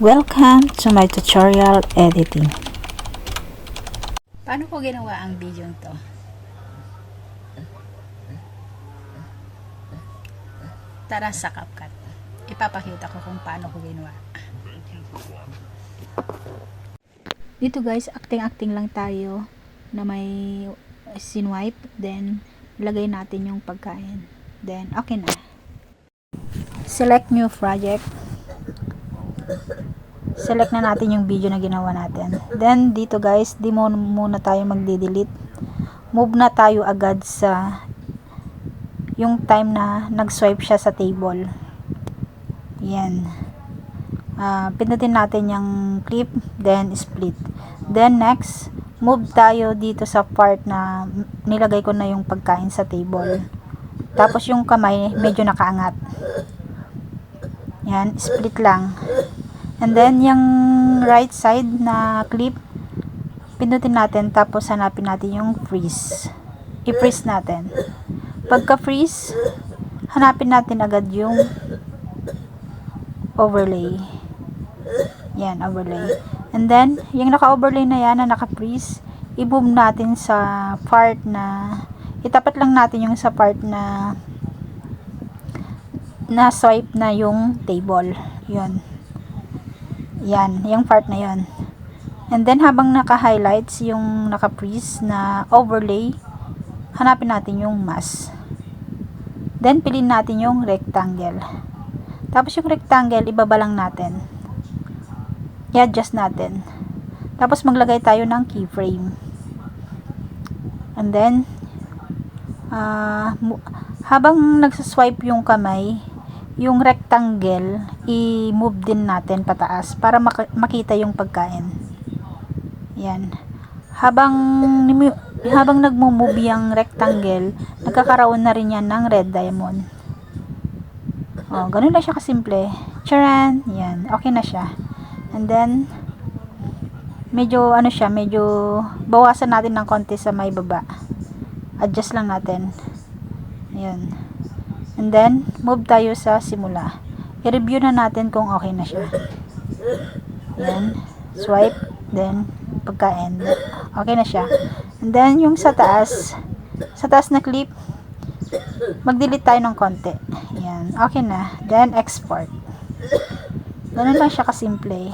Welcome to my tutorial editing. Paano ko ginawa ang video to? Tara sa CapCut. Ipapakita ko kung paano ko ginawa. Dito guys, acting-acting lang tayo na may sinwipe. Then, lagay natin yung pagkain. Then, okay na. Select new project. Select na natin yung video na ginawa natin. Then, dito guys, di mo muna tayo magde-delete. Move na tayo agad sa yung time na nag-swipe siya sa table. Yan. Pindutin natin yung clip, then split. Then, next, move tayo dito sa part na nilagay ko na yung pagkain sa table. Tapos, yung kamay, medyo nakaangat. Yan, split lang. And then, yung right side na clip, pindutin natin, tapos hanapin natin yung freeze. I-freeze natin. Pagka-freeze, hanapin natin agad yung overlay. Yan, overlay. And then, yung naka-overlay na yan, na naka-freeze, i-move natin sa part na, itapat lang natin yung sa part na swipe na yung table. Yun. Yan, yung part na yun. And then, habang naka-highlights yung naka-freeze na overlay, hanapin natin yung mask. Then, piliin natin yung rectangle. Tapos, yung rectangle, ibaba lang natin. I-adjust natin. Tapos, maglagay tayo ng keyframe. And then, habang nagsaswipe yung kamay, yung rectangle, i-move din natin pataas para makita yung pagkain. Yan. Habang nagmo-move yung rectangle, nagkakaroon na rin yan ng red diamond. Oh, ganun lang siya kasimple. Charan! Yan. Okay na siya. And then, medyo bawasan natin ng konti sa may baba. Adjust lang natin. Ayan. And then, move tayo sa simula. I-review na natin kung okay na siya. Ayan. Swipe. Then, pagka-end. Okay na siya. And then, yung sa taas na clip, mag-delete tayo ng konti. Ayan. Okay na. Then, export. Ganun lang siya kasimple.